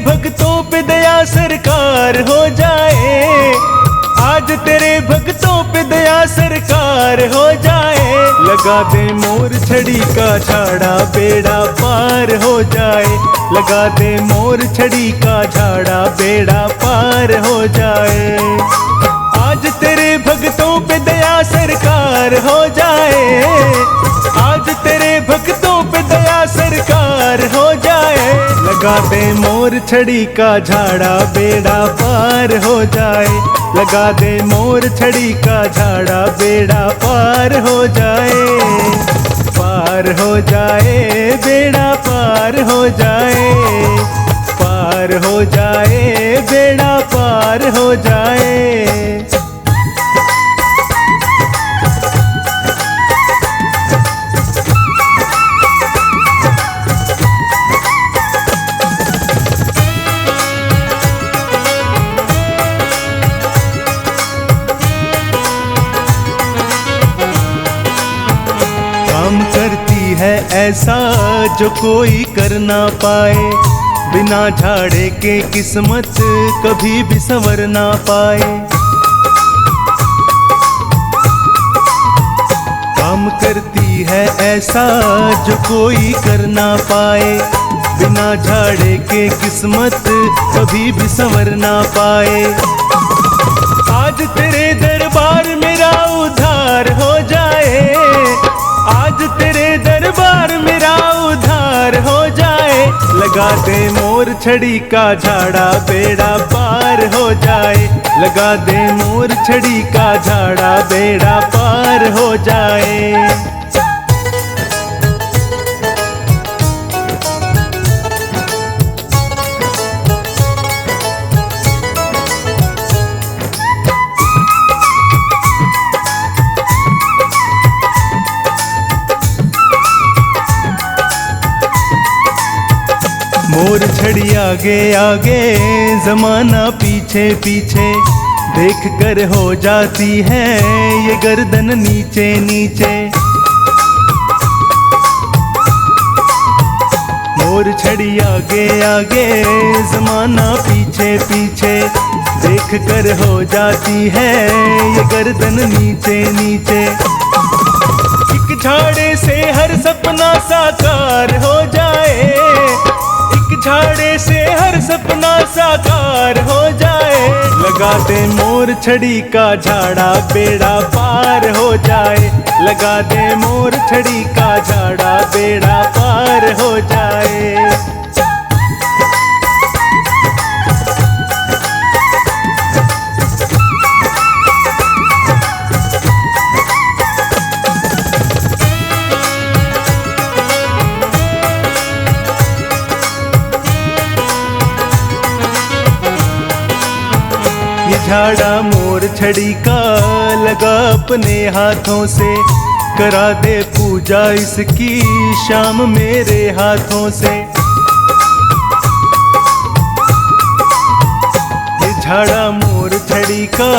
भक्तों पे दया सरकार हो जाए, आज तेरे भक्तों पे दया सरकार हो जाए। लगा दे मोर छड़ी का झाड़ा बेड़ा पार हो जाए, लगा दे मोर छड़ी का झाड़ा बेड़ा पार हो जाए। आज तेरे भक्तों पे दया सरकार हो जाए, आज तेरे भक्तों पे दया सरकार हो जाए। लगा दे मोर छड़ी का झाड़ा बेड़ा पार हो जाए, लगा दे मोर छड़ी का झाड़ा बेड़ा पार हो जाए। पार हो जाए बेड़ा पार हो जाए, पार हो जाए बेड़ा पार हो जाए। काम करती है ऐसा जो कोई कर ना पाए, बिना झाड़े के किस्मत कभी भी संवर ना पाए। काम करती है ऐसा जो कोई कर ना पाए, बिना झाड़े के किस्मत कभी भी संवर ना पाए। आज तेरे दरबार मेरा उद्धार हो जाए, आज तेरे दरबार मेरा उद्धार हो जाए। लगा दे मोर छड़ी का झाड़ा बेड़ा पार हो जाए, लगा दे मोर छड़ी का झाड़ा बेड़ा पार हो जाए। मोर छड़ी आगे आगे जमाना पीछे पीछे, देख कर हो जाती है ये गर्दन नीचे नीचे। मोर छड़ी आगे आगे जमाना पीछे पीछे, देख कर हो जाती है ये गर्दन नीचे नीचे। एक झाड़े से हर सपना साकार हो जाए, झाड़े से हर सपना साकार हो जाए। लगा दे मोर छड़ी का झाड़ा बेड़ा पार हो जाए, लगा दे मोर छड़ी का झाड़ा बेड़ा पार हो जाए। झाड़ा मोर छड़ी का लगा अपने हाथों से, करा दे पूजा इसकी शाम मेरे हाथों से। ये झाड़ा मोर छड़ी का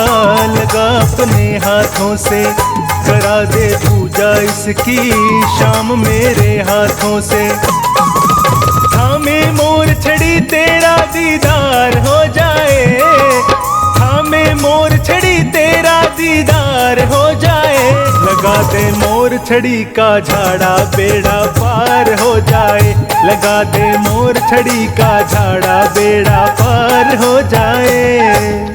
लगा अपने हाथों से, करा दे पूजा इसकी शाम मेरे हाथों से। थामे मोर छड़ी तेरा दीदार हो जाए, में मोर छड़ी तेरा दीदार हो जाए। लगा दे मोर छड़ी का झाड़ा बेड़ा पार हो जाए, लगा दे मोर छड़ी का झाड़ा बेड़ा पार हो जाए।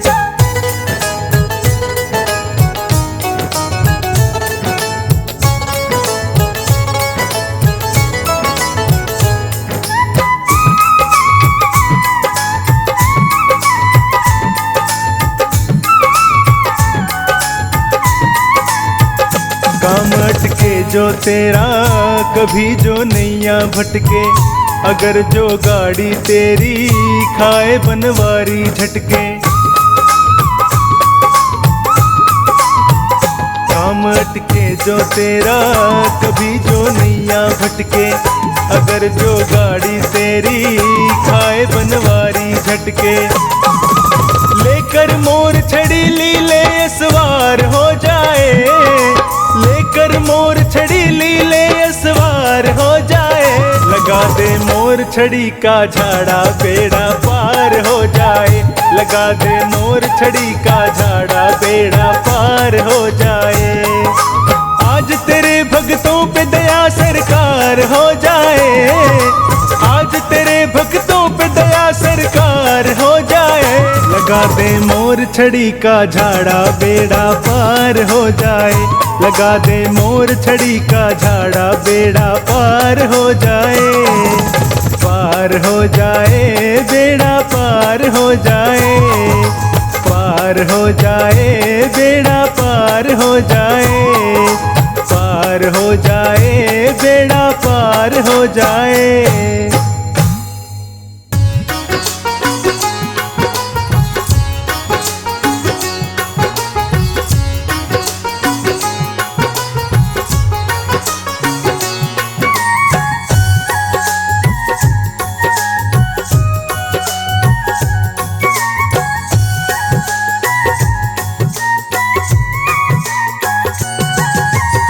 काम अटके जो तेरा कभी जो नैया भटके, अगर जो गाड़ी तेरी खाए बनवारी झटके। काम अटके जो तेरा कभी जो नैया भटके, अगर जो गाड़ी तेरी खाए बनवारी झटके। लेकर मोर छड़ी लीले सवार हो जाए, लेकर मोर छड़ी लीले सवार हो जाए। लगा दे मोर छड़ी का झाड़ा बेड़ा पार हो जाए। लगा दे मोर छड़ी का झाड़ा बेड़ा पार हो जाए। आज तेरे भक्तों पे दया सरकार हो जाए। आज तेरे भक्तों पे दया सरकार हो जाए। लगा दे मोर छड़ी का झाड़ा बेड़ा पार हो जाए। लगा दे मोर छड़ी का झाड़ा बेड़ा पार हो जाए। पार हो जाए बेड़ा पार हो जाए। पार हो जाए बेड़ा पार हो जाए। पार हो जाए बेड़ा पार हो जाए।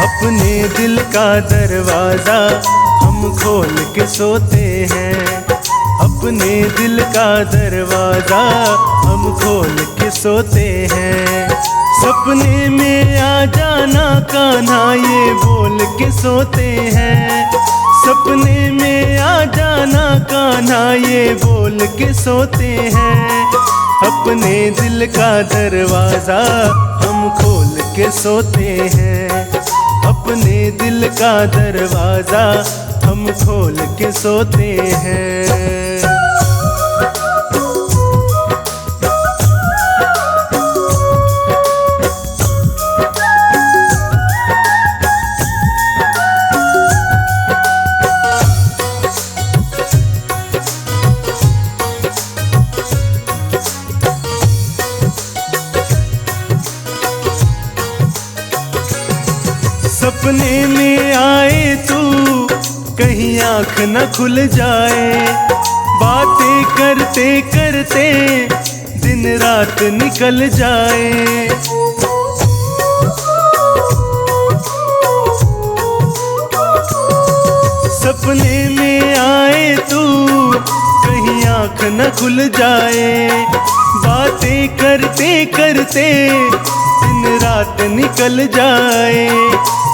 अपने दिल का दरवाजा हम खोल के सोते हैं। अपने दिल का दरवाजा हम खोल के सोते हैं। सपने में आ जाना कान्हा ये बोल के सोते हैं। सपने में आ जाना कान्हा ये बोल के सोते हैं। अपने दिल का दरवाजा हम खोल के सोते हैं। अपने दिल का दरवाजा हम खोल के सोते हैं। सपने में आए तू कहीं आँख न खुल जाए। बातें करते करते दिन रात निकल जाए। सपने में आए तू कहीं आँख न खुल जाए। बातें करते करते दिन रात निकल जाए।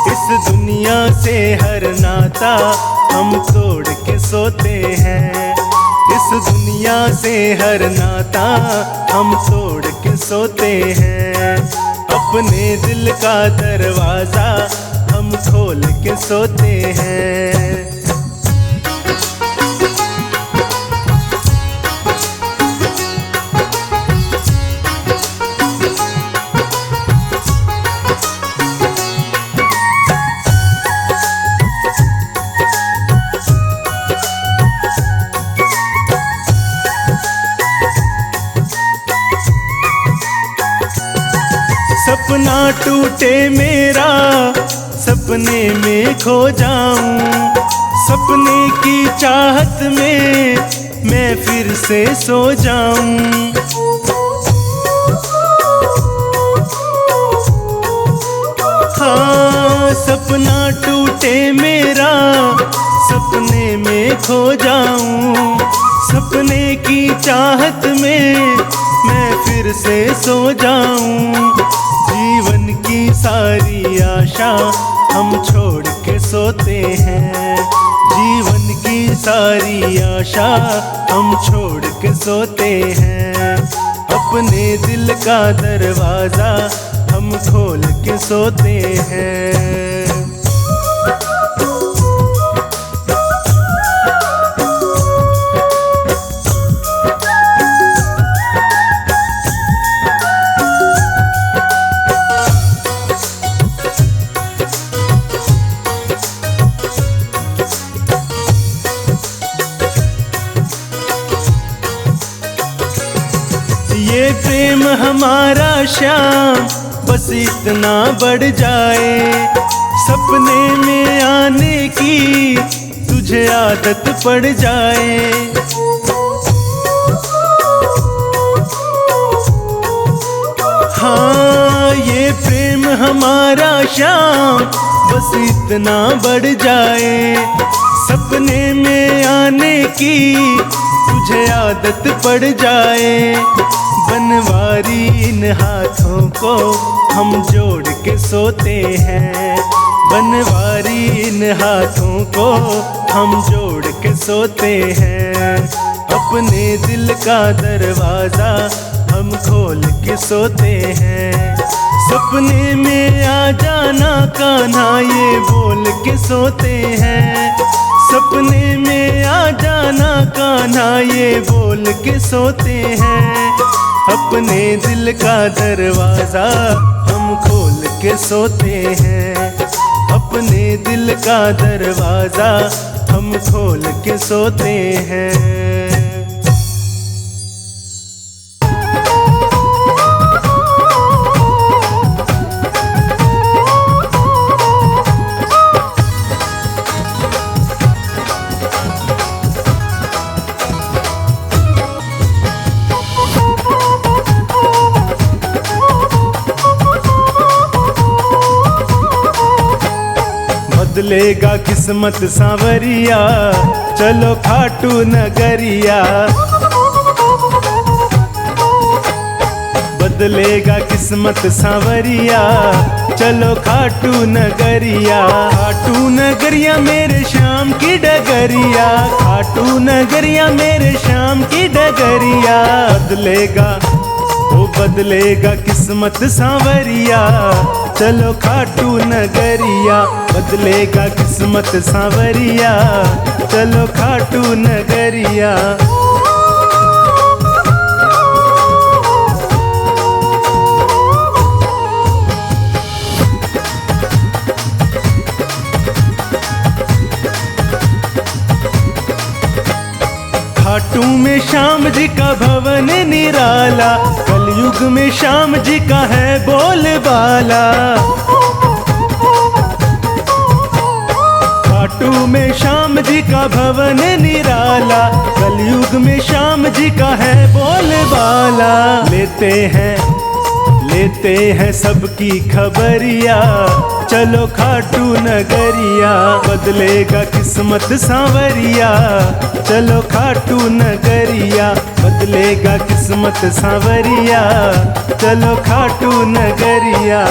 इस दुनिया से हर नाता हम तोड़ के सोते हैं। इस दुनिया से हर नाता हम तोड़ के सोते हैं। अपने दिल का दरवाजा हम खोल के सोते हैं। सपना टूटे मेरा सपने में खो जाऊं। सपने की चाहत में मैं फिर से सो जाऊं। हाँ सपना टूटे मेरा सपने में खो जाऊं। सपने की चाहत में मैं फिर से सो जाऊं। जीवन की सारी आशा हम छोड़ के सोते हैं। जीवन की सारी आशा हम छोड़ के सोते हैं। अपने दिल का दरवाजा हम खोल के सोते हैं। ये प्रेम हमारा श्याम बस इतना बढ़ जाए। सपने में आने की तुझे आदत पड़ जाए। हाँ ये प्रेम हमारा श्याम बस इतना बढ़ जाए। सपने में आने की तुझे आदत पड़ जाए, बनवारी इन हाथों को हम जोड़ के सोते हैं, बनवारी इन हाथों को हम जोड़ के सोते हैं। अपने दिल का दरवाजा हम खोल के सोते हैं, सपने में आ जाना कान्हा ये बोल के सोते हैं, सपने में आ जाना कान्हा ये बोल के सोते हैं। अपने दिल का दरवाजा हम खोल के सोते हैं, अपने दिल का दरवाजा हम खोल के सोते हैं। बदलेगा किस्मत सांवरिया, चलो खाटू नगरिया, बदलेगा किस्मत सांवरिया, चलो खाटू नगरिया। खाटू नगरिया मेरे शाम की डगरिया, खाटू नगरिया मेरे शाम की डगरिया। बदलेगा वो बदलेगा किस्मत सांवरिया, चलो खाटू नगरिया, बदलेगा किस्मत सांवरिया, चलो खाटू नगरिया। खाटू में श्याम जी का भवन निराला, कलयुग में श्याम जी का है बोलबाला। खाटू में श्याम जी का भवन निराला, कलयुग में श्याम जी का है बोलबाला। लेते हैं सबकी खबरिया, चलो खाटू नगरिया, बदलेगा किस्मत सांवरिया, चलो खाटू नगरिया, बदलेगा किस्मत सांवरिया, चलो खाटू नगरिया।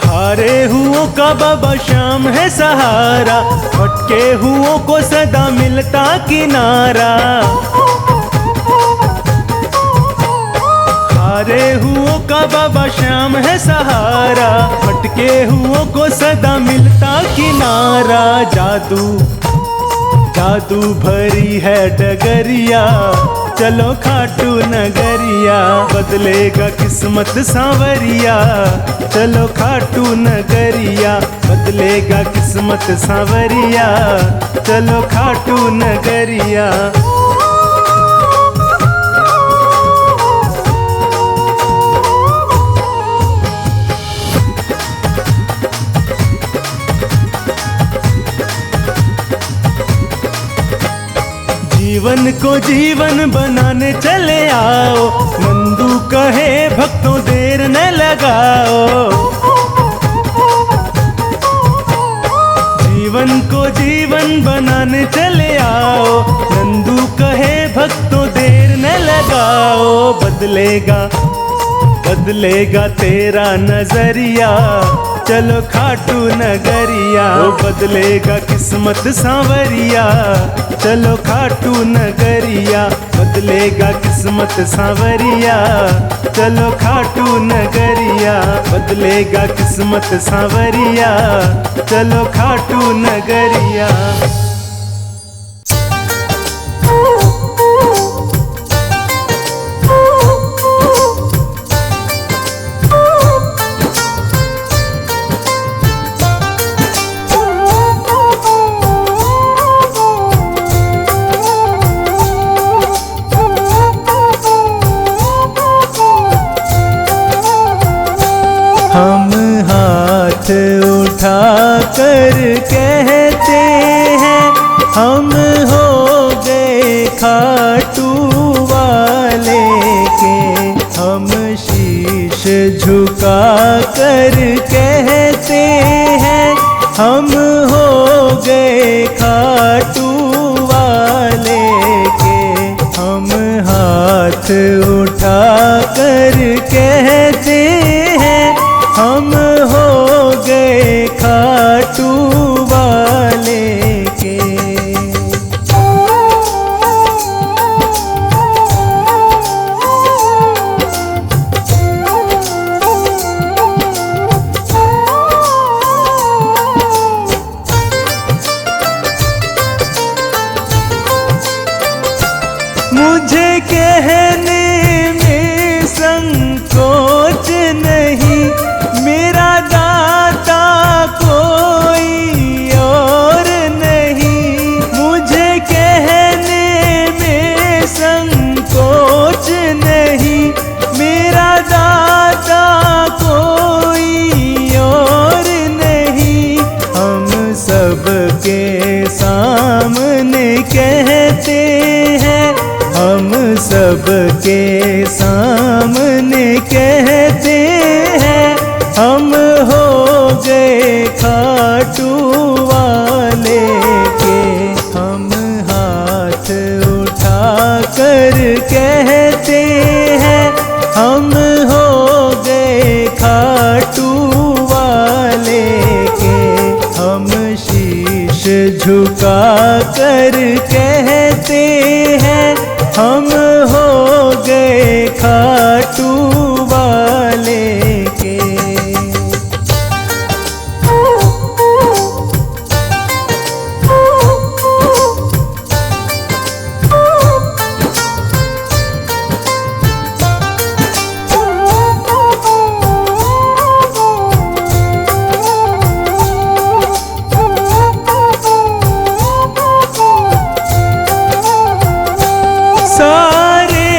हारे हुओं का बाबा श्याम है सहारा, भटके हुओं को सदा मिलता किनारा। हारे हुओं का बाबा श्याम है सहारा, भटके हुओं को सदा मिलता किनारा। जादू भरी है डगरिया, चलो खाटू नगरिया, बदलेगा किस्मत सांवरिया, चलो खाटू नगरिया, बदलेगा किस्मत सांवरिया, चलो खाटू नगरिया। जीवन को जीवन बनाने चले आओ, नंदू कहे भक्तों देर न लगाओ। जीवन को जीवन बनाने चले आओ, नंदू कहे भक्तों देर न लगाओ। बदलेगा तेरा नजरिया, चलो खाटू नगरिया, वो बदलेगा किस्मत सांवरिया, चलो खाटू नगरिया, बदलेगा किस्मत सांवरिया, चलो खाटू नगरिया, बदलेगा किस्मत सांवरिया, चलो खाटू नगरिया। हाथ उठा कर कहते हैं हम हो गए खाटू वाले के। हम शीश झुका कर कहते हैं हम हो गए खाटू वाले के। हम हाथ उठा कर कहते हैं हम हो गए खाटू वाले के। मुझे कहने में संकोच नहीं, मेरा दाता कोई और नहीं। मुझे कहने में संकोच नहीं, मेरा दाता कोई और नहीं। हम सबके सामने कहते हैं हम सबके सामने कहते हैं हम हो गए खाटू वाले के। हम हाथ उठा कर कहते हैं हम हो गए खाटू वाले के। हम शीश झुका कर कहते हैं हम हो गए खाटू वाले के। सारे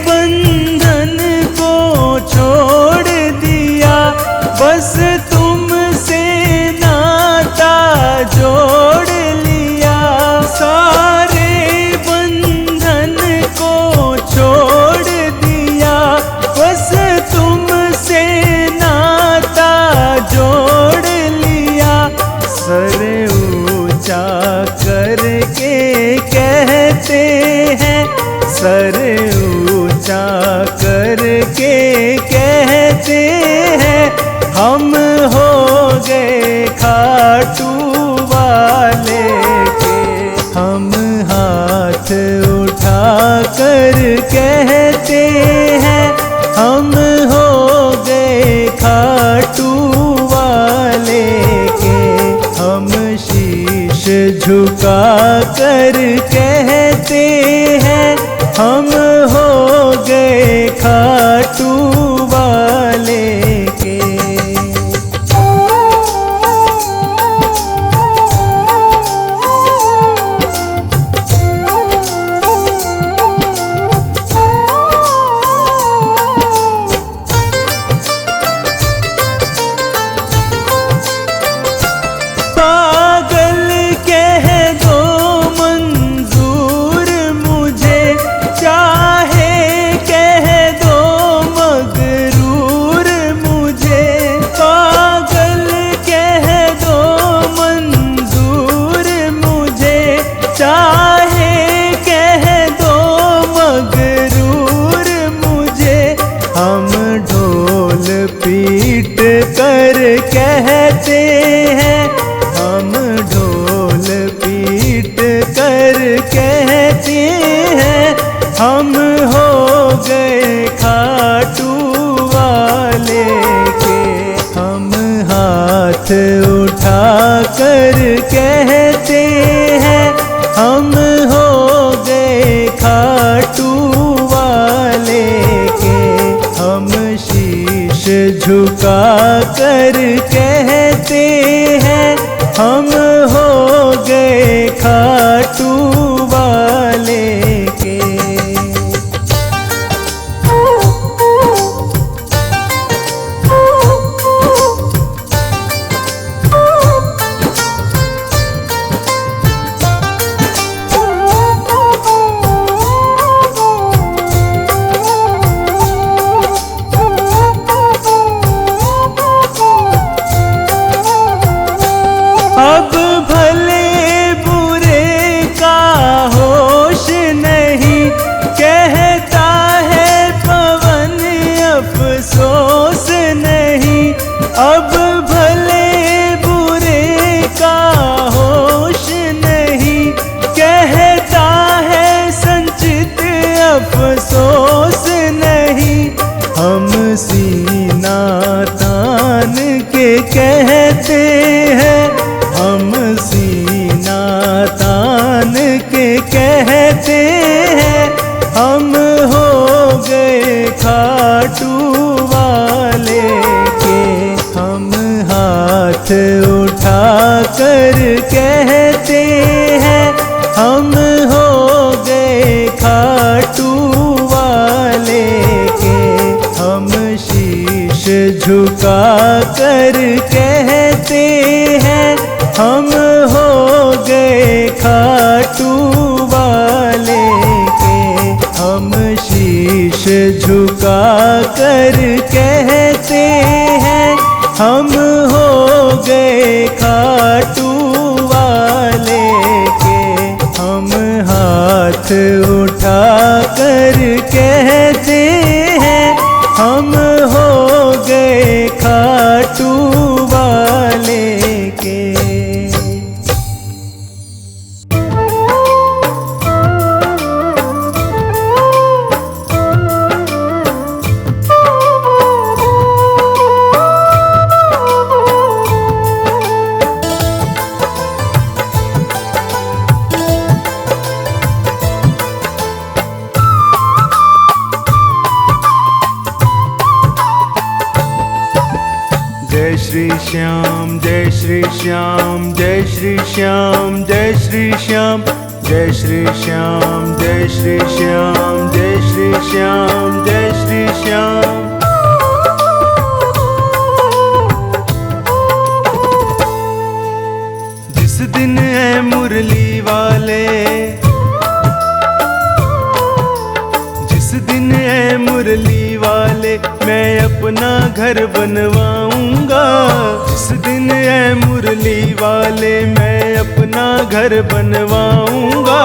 बंधन को छोड़ दिया, बस तुमसे नाता जोड़ लिया। सारे बंधन को छोड़ दिया, बस तुमसे नाता जोड़ लिया। सर ऊंचा करके कहते हैं सर ऊंचा करके कहते हैं हम हो गए खाटू वाले के। हम हाथ उठा कर कहते हैं हम हो गए खाटू वाले के। हम शीश झुका कर कहते हैं हम हो गए खाटू वाले के। पागल कह दो मंजूर मुझे, चाहे कह दो मगरूर मुझे। पागल कह दो मंजूर मुझे, चाहे कह दो मगरूर मुझे। हम ढोल पीट कर कहते हैं हम ढोल पीट कर कहते हैं हम हो गए खाटू वाले के। हम हाथ उठा कर कहते हैं हम हो गए खाटू वाले के। हम शीश झुका कर कहते हैं हम हो गए खाटू वाले के। अफसोस नहीं, अब भले बुरे का होश नहीं। कहता है संचित अफसोस नहीं, हम सीना तान के कहते हैं, हम सीना तान के कहते हैं, हम हो गए खाटू वाले के। हम हाथ उठा कर कहते हैं, हम हो गए खाटू वाले के। हम शीश झुका कर कहते हैं, हम हो गए खाटू वाले के। हम शीश झुका कर कहते हैं, हम हो गए खाटू वाले के। हम हाथ उठा कर कहते हैं, हम हो गए खाटू वाले के। जय श्री श्याम, जय श्री श्याम, जय श्री श्याम, जय श्री श्याम, जय श्री श्याम, जय श्री श्याम, जय श्री श्याम, जय श्री श्याम। जिस दिन है मुरली वाले, जिस दिन है मुरली वाले, मैं अपना घर बनवाऊंगा। जिस दिन है मुरली वाले, मैं अपना घर बनवाऊंगा।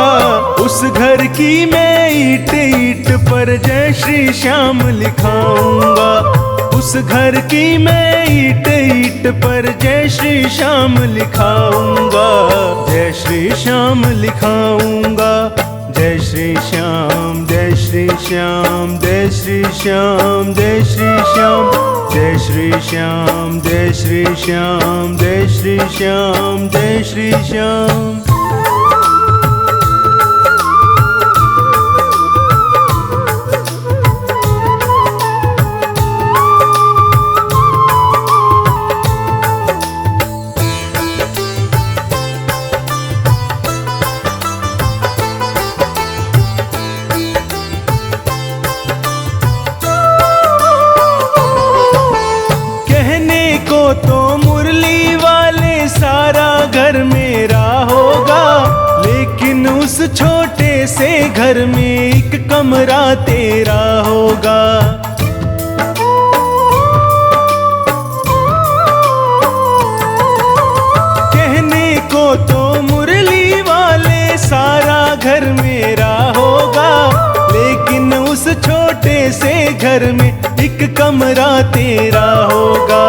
उस घर की मैं ईंट ईंट पर जय श्री श्याम लिखाऊंगा। उस घर की मैं ईंट ईंट पर जय श्री श्याम लिखाऊंगा। जय श्री श्याम लिखाऊंगा। जय श्री श्याम, जय श्री श्याम, जय श्री श्याम, जय श्री श्याम, जय श्री श्याम, जय श्री श्याम, जय श्री श्याम, जय श्री श्याम। तो मुरली वाले सारा घर मेरा होगा, लेकिन उस छोटे से घर में एक कमरा तेरा होगा। कहने को तो मुरली वाले सारा घर मेरा होगा, लेकिन उस छोटे से घर में एक कमरा तेरा होगा।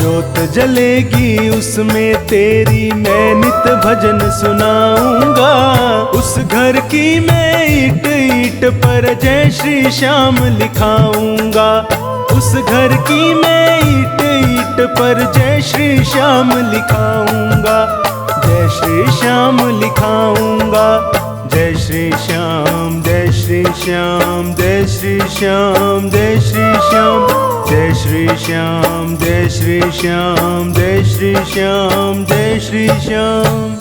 जोत जलेगी उसमें तेरी मैं नित भजन सुनाऊंगा। उस घर की मैं ईंट ईंट पर जय श्री श्याम लिखाऊंगा। उस घर की मैं ईंट ईंट पर जय श्री श्याम लिखाऊंगा। जय श्री श्याम लिखाऊंगा। जय श्री श्याम, जय श्री श्याम, जय श्री श्याम, जय श्री श्याम, जय श्री श्याम, जय श्री श्याम, जय श्री श्याम, जय श्री श्याम।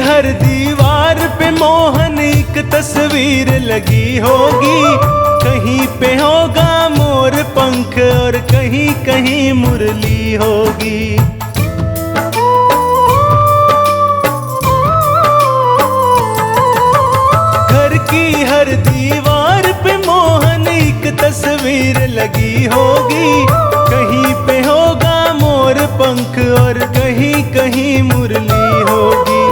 हर दीवार पे मोहन एक तस्वीर लगी होगी। कहीं पे होगा मोर पंख और कहीं कहीं मुरली होगी। दीवार पे मोहन एक तस्वीर लगी होगी। कहीं पे होगा मोर पंख और कहीं कहीं मुरली होगी।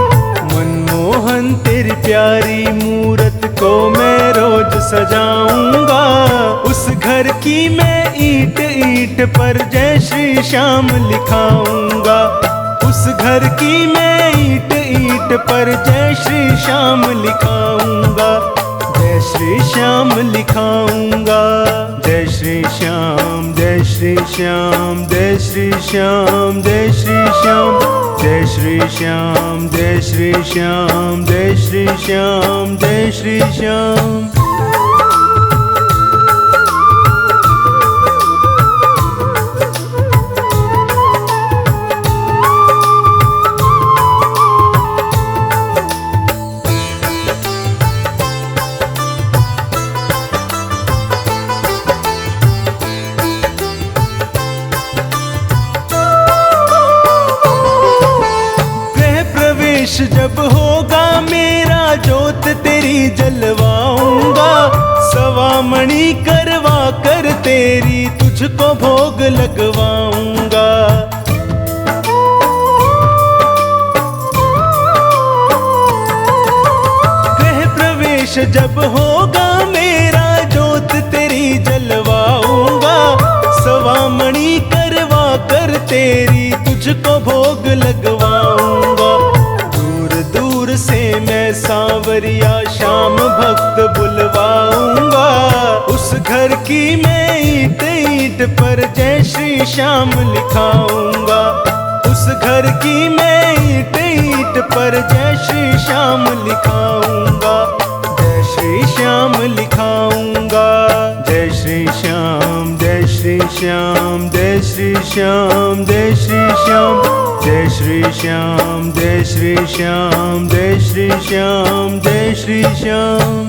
मनमोहन तेरी प्यारी मूरत को मैं रोज सजाऊंगा। उस घर की मैं ईंट ईंट पर जय श्री श्याम लिखाऊंगा। उस घर की मैं ईंट ईंट पर जय श्री श्याम लिखाऊंगा। जय श्री श्याम लिखाऊंगा। जय श्री श्याम जय श्री श्याम जय श्री श्याम जय श्री श्याम जय श्री श्याम जय श्री श्याम जय श्री श्याम जय श्री श्याम। जब होगा मेरा जोत तेरी जलवाऊंगा। सवा मणि करवा कर तेरी तुझको भोग लगवाऊंगा। गृह प्रवेश जब होगा मेरा जोत तेरी जलवाऊंगा। सवा मणि करवा कर तेरी तुझको भोग लगवाऊंगा। दूर से मैं सांवरिया श्याम भक्त बुलवाऊंगा। उस घर की मैं ईंट ईंट पर जय श्री श्याम लिखाऊंगा। उस घर की मैं ईंट ईंट पर जय श्री श्याम लिखाऊंगा। जय श्री श्याम लिखाऊंगा। जय श्री श्याम जय श्री श्याम जय श्री श्याम जय श्री श्याम जय श्री श्याम जय श्री श्याम जय श्री श्याम जय श्री श्याम।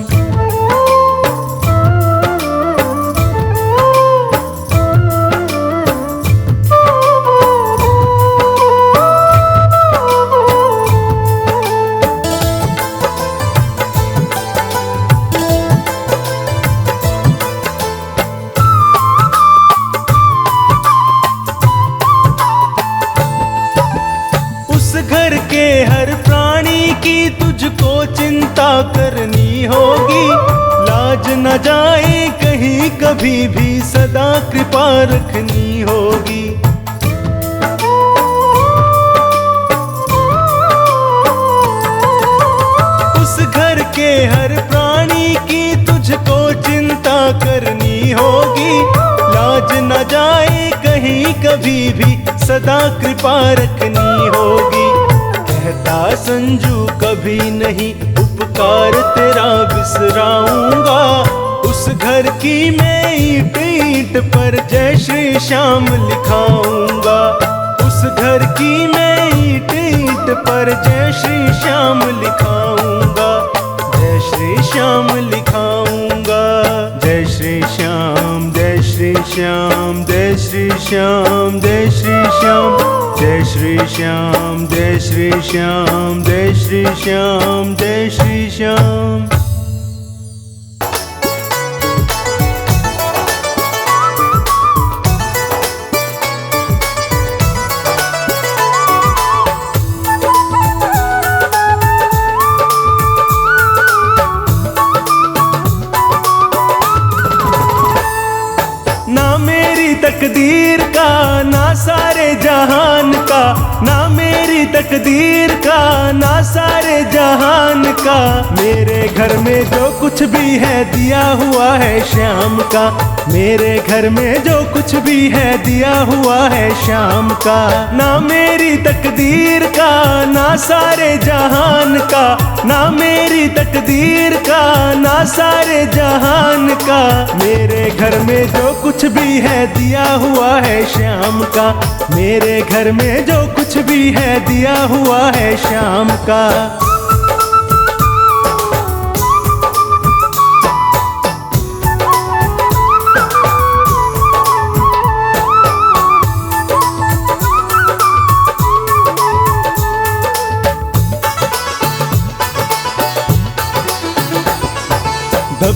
घर के हर प्राणी की तुझको चिंता करनी होगी। लाज न जाए कहीं कभी भी सदा कृपा रखनी होगी। उस घर के हर प्राणी की तुझको चिंता करनी होगी। लाज न जाए कहीं कभी भी सदा कृपा रखनी होगी। कहता संजू कभी नहीं उपकार तेरा बिसराऊंगा। उस घर की मैं ईंट ईंट पर जय श्री श्याम लिखाऊंगा। उस घर की मैं ईंट ईंट पर जय श्री श्याम लिखाऊंगा। जय श्री श्याम लिखाऊंगा। जय श्री श्याम जय श्री श्याम जय श्री श्याम जय श्री श्याम जय श्री श्याम जय श्री श्याम जय श्री श्याम जय श्री श्याम। ना मेरी तकदीर का ना सारे जहान का। ना मेरी तकदीर का ना सारे जहान का। मेरे घर में जो कुछ भी है दिया हुआ है श्याम का। मेरे घर में जो कुछ भी है दिया हुआ है श्याम का। ना मेरी तकदीर का ना सारे जहान का। ना मेरी तकदीर का ना सारे जहान का। मेरे घर में जो कुछ भी है दिया हुआ है श्याम का। मेरे घर में जो कुछ भी है दिया हुआ है श्याम का।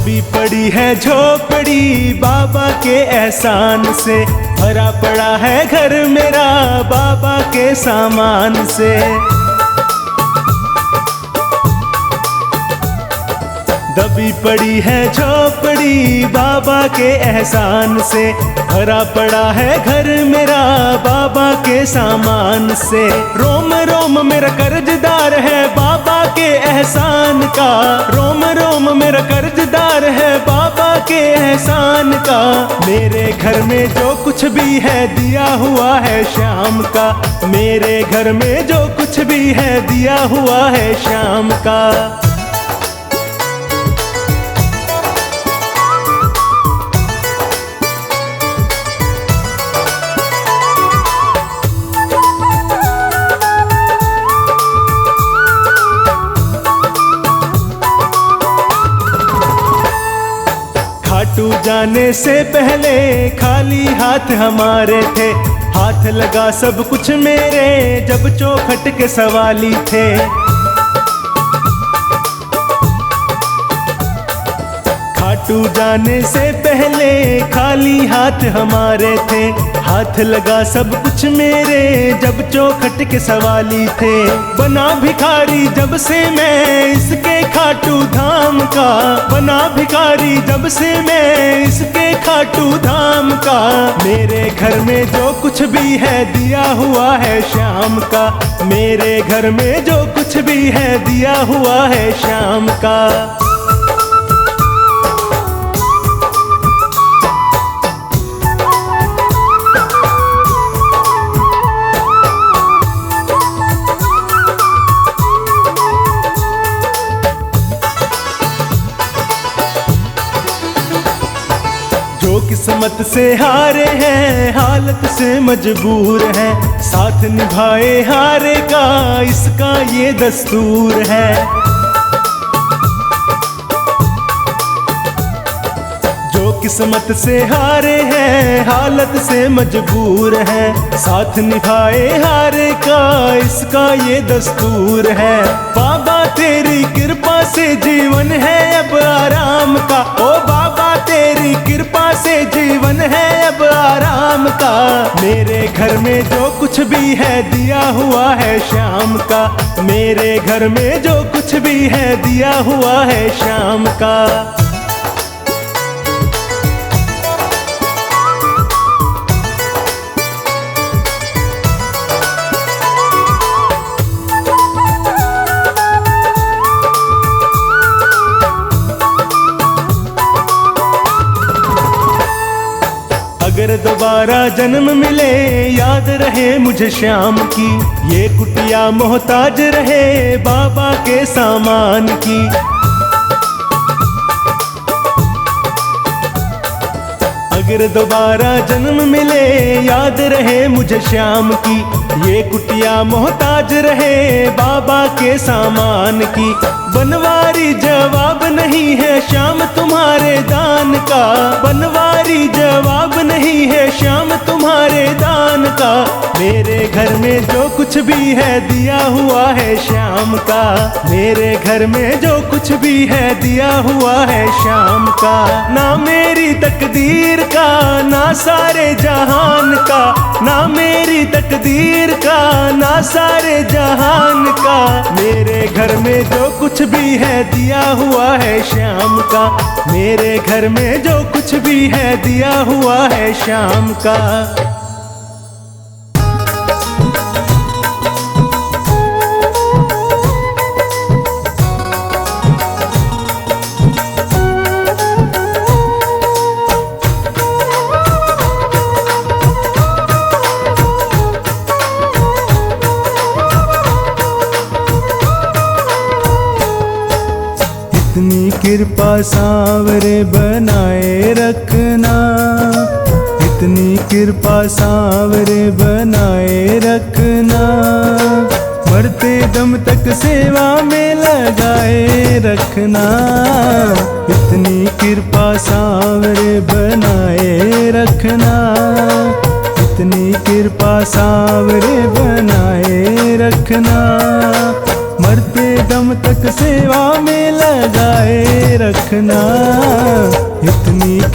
दबी पड़ी है झोपड़ी बाबा के एहसान से, भरा पड़ा है घर मेरा बाबा के सामान से। दबी पड़ी है झोपड़ी बाबा के एहसान से, भरा पड़ा है घर मेरा बाबा के सामान से। रोम रोम मेरा कर्जदार है बाबा के एहसान का, रोम रोम मेरा कर्जदार है बाबा के एहसान का। मेरे घर में जो कुछ भी है दिया हुआ है शाम का, मेरे घर में जो कुछ भी है दिया हुआ है शाम का। खाटू जाने से पहले खाली हाथ हमारे थे, हाथ लगा सब कुछ मेरे जब चौखट के सवाली थे। खाटू जाने से पहले खाली हाथ हमारे थे, हाथ लगा सब कुछ मेरे जब चौखट के सवाली थे। बना भिखारी जब से मैं इसके खाटू धाम का, बना भिखारी जब से मैं इसके खाटू धाम का। मेरे घर में जो कुछ भी है दिया हुआ है शाम का, मेरे घर में जो कुछ भी है दिया हुआ है शाम का। जो किस्मत से हारे हैं हालत से मजबूर है, साथ निभाए हारे का इसका ये दस्तूर है। जो किस्मत से हारे हैं हालत से मजबूर है, साथ निभाए हारे का इसका ये दस्तूर है। बाबा तेरी कृपा से जीवन है अब आराम का, ओ बाबा तेरी कृपा से जीवन है अब आराम का। मेरे घर में जो कुछ भी है दिया हुआ है शाम का, मेरे घर में जो कुछ भी है दिया हुआ है शाम का। अगर दोबारा जन्म मिले याद रहे मुझे शाम की, ये कुटिया मोहताज रहे बाबा के सामान की। अगर दोबारा जन्म मिले याद रहे मुझे शाम की, ये कुटिया मोहताज रहे बाबा के सामान की। बनवारी जवाब नहीं है शाम तुम्हारे दान का, बनवारी जवाब नहीं है शाम तुम्हारे दान का। मेरे घर में जो कुछ भी है दिया हुआ है शाम का, मेरे घर में जो कुछ भी है दिया हुआ है शाम का। ना मेरी तकदीर का ना सारे जहान का, ना मेरी तकदीर का ना सारे जहान का। मेरे घर में जो कुछ भी है दिया हुआ है शाम का, मेरे घर में जो कुछ भी है दिया हुआ है शाम का। इतनी कृपा सांवरे बनाए रखना, इतनी कृपा सांवरे बनाए रखना। मरते दम तक सेवा में लगाए रखना, इतनी कृपा सांवरे बनाए रखना। इतनी कृपा सांवरे बनाए रखना। मरते दम तक सेवा में लगाए रखना।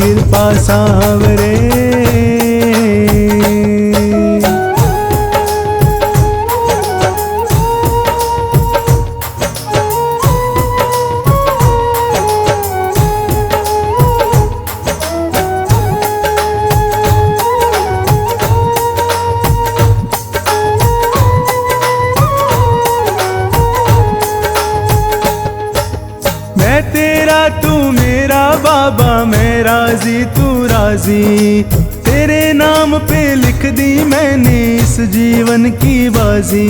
कृपा सांवरे। मैं तेरा तू मेरा बाबा, मैं राजी तू राजी, तेरे नाम पे लिख दी मैंने इस जीवन की बाजी।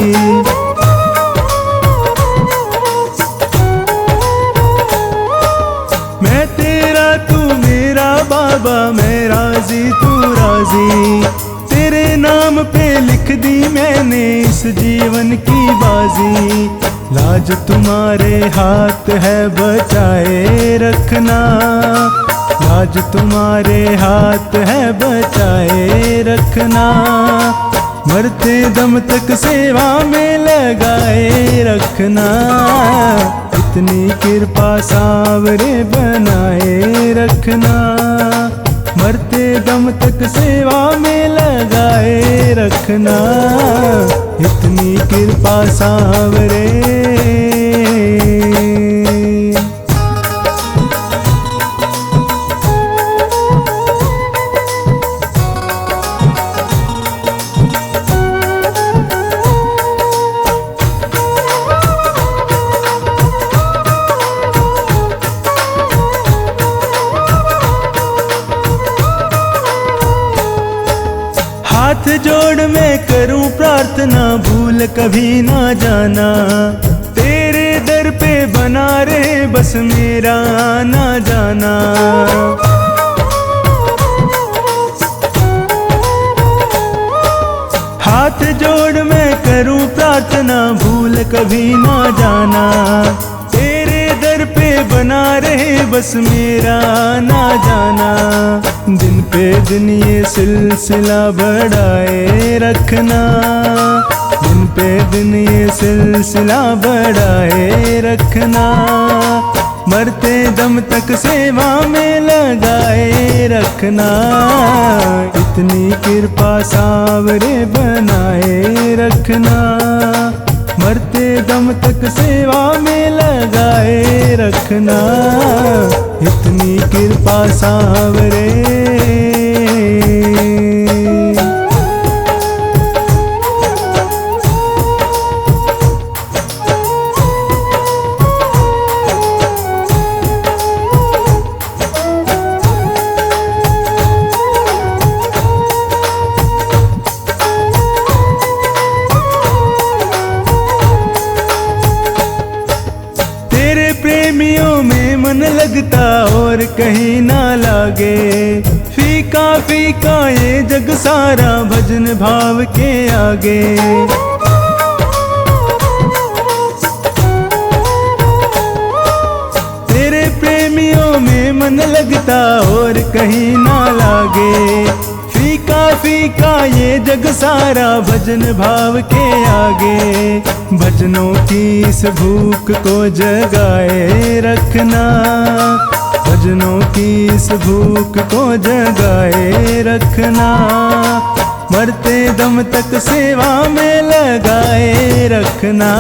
मैं तेरा तू मेरा बाबा, मैं राजी तू राजी, तेरे नाम पे लिख दी मैंने इस जीवन की बाजी। लाज तुम्हारे हाथ है बचाए रखना, लाज तुम्हारे हाथ है बचाए रखना, मरते दम तक सेवा में लगाए रखना। इतनी कृपा सांवरे बनाए रखना, मरते दम तक सेवा में लगाए रखना। इतनी कृपा सांवरे। हाथ जोड़ मैं करूं प्रार्थना, भूल कभी ना जाना, तेरे दर पे बना रहे बस मेरा आना जाना। हाथ जोड़ मैं करूं प्रार्थना, भूल कभी ना जाना, तेरे दर पे बना रहे बस मेरा आना जाना। दिन पे दिन ये सिलसिला बढ़ाए रखना, दिन पे दिन ये सिलसिला बढ़ाए रखना, मरते दम तक सेवा में लगाए रखना। इतनी कृपा सांवरे बनाए रखना, मरते दम तक सेवा में लगाए रखना। इतनी कृपा सांवरे। प्रेमियों में मन लगता और कहीं ना लागे, फीका फीका ये जग सारा भजन भाव के आगे। तेरे प्रेमियों में मन लगता और कहीं ना लागे, फीका फीका ये जग सारा भजन भाव के आगे। भजनों की इस भूख को जगाए रखना, भजनों की इस भूख को जगाए रखना, मरते दम तक सेवा में लगाए रखना।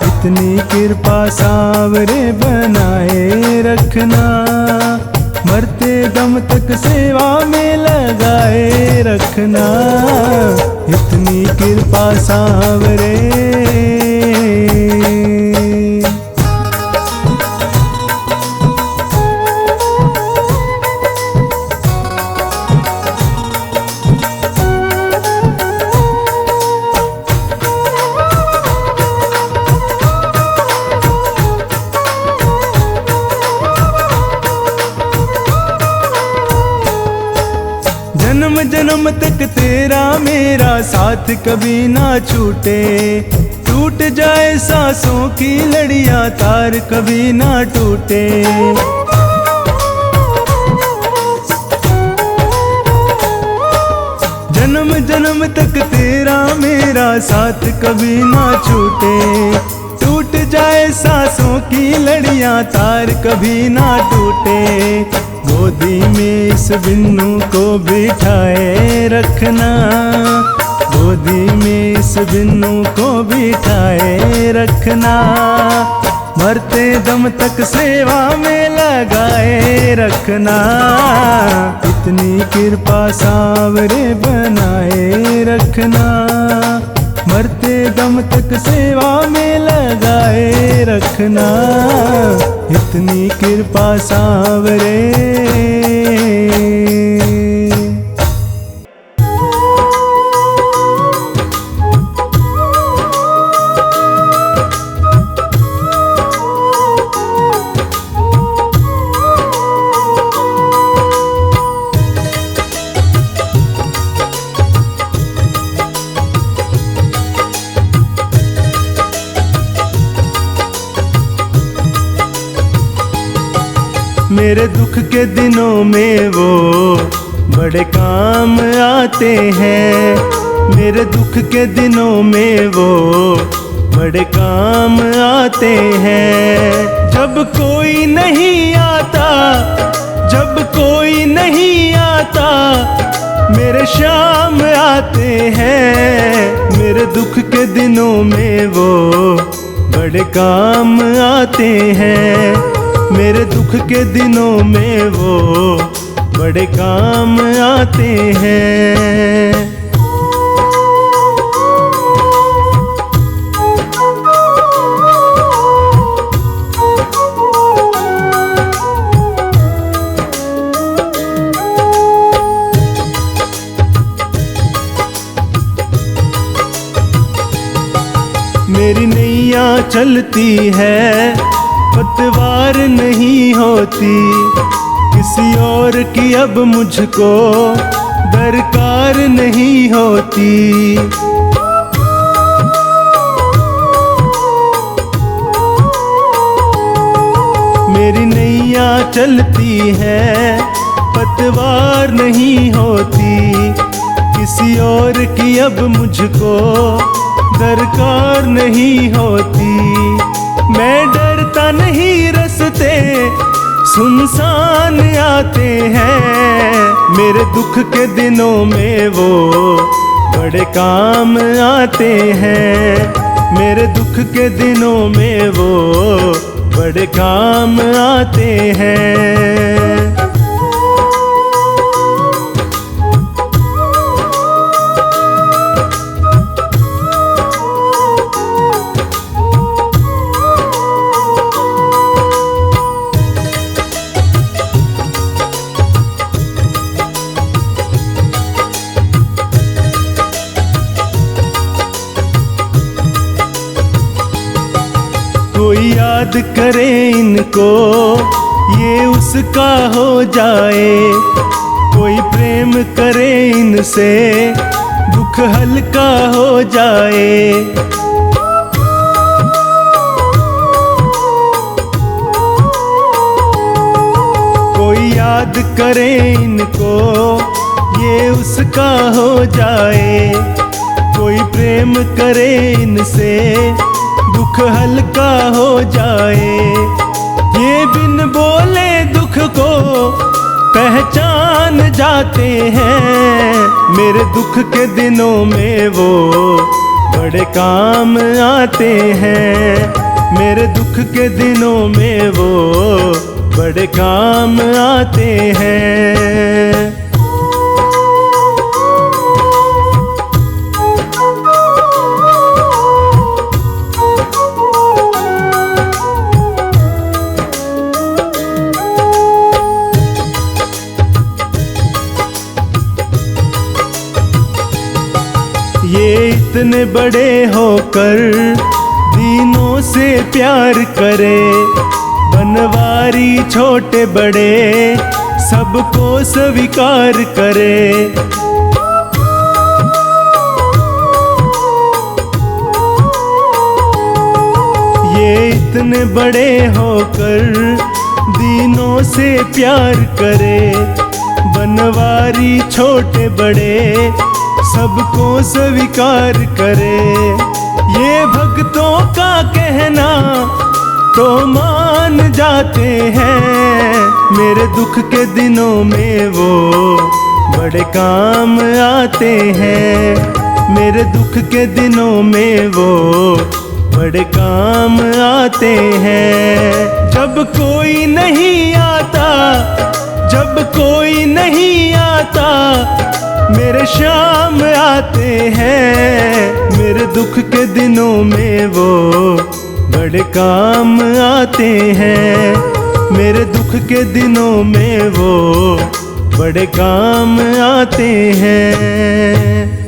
इतनी कृपा सांवरे बनाए रखना, मरते दम तक सेवा में लगाए रखना। इतनी कृपा सांवरे। जन्म जन्म तक तेरा मेरा साथ कभी ना छूटे, टूट जाए सांसों की लड़ियां तार कभी ना टूटे। जन्म जन्म तक तेरा मेरा साथ कभी ना छूटे, टूट जाए सांसों की लड़ियां तार कभी ना टूटे। गोदी में इस बिन्नू को बिठाए रखना, गोदी में इस बिन्नू को बिठाए रखना, मरते दम तक सेवा में लगाए रखना, इतनी कृपा सांवरे बनाए रखना, मरते दम तक सेवा में लगाए रखना, इतनी कृपा सांवरे। मेरे दुख के दिनों में वो बड़े काम आते हैं, मेरे दुख के दिनों में वो बड़े काम आते हैं। जब कोई नहीं आता, जब कोई नहीं आता, मेरे शाम आते हैं, मेरे दुख के दिनों में वो बड़े काम आते हैं, मेरे दुख के दिनों में वो बड़े काम आते हैं। मेरी नैया चलती है, पतवार नहीं होती, किसी और की अब मुझको दरकार नहीं होती। मेरी नैया चलती है, पतवार नहीं होती, किसी और की अब मुझको दरकार नहीं होती। मैं डरता नहीं, रास्ते सुनसान आते हैं, मेरे दुख के दिनों में वो बड़े काम आते हैं, मेरे दुख के दिनों में वो बड़े काम आते हैं। कोई याद करे इनको, ये उसका हो जाए, कोई प्रेम करे इनसे, दुख हल्का हो जाए। कोई याद करे इनको, ये उसका हो जाए, कोई प्रेम करे इनसे, दुख हल्का हो जाए। ये बिन बोले दुख को पहचान जाते हैं, मेरे दुख के दिनों में वो बड़े काम आते हैं, मेरे दुख के दिनों में वो बड़े काम आते हैं। ये इतने बड़े होकर दीनों से प्यार करे, बनवारी छोटे बड़े सबको स्वीकार करे। ये इतने बड़े होकर दीनों से प्यार करे, बनवारी छोटे बड़े सबको स्वीकार करे। ये भक्तों का कहना तो मान जाते हैं, मेरे दुख के दिनों में वो बड़े काम आते हैं। मेरे दुख के दिनों में वो बड़े काम आते हैं। जब कोई नहीं आता, जब कोई नहीं आता, मेरे शाम आते हैं। मेरे दुख के दिनों में वो बड़े काम आते हैं। मेरे दुख के दिनों में वो बड़े काम आते हैं।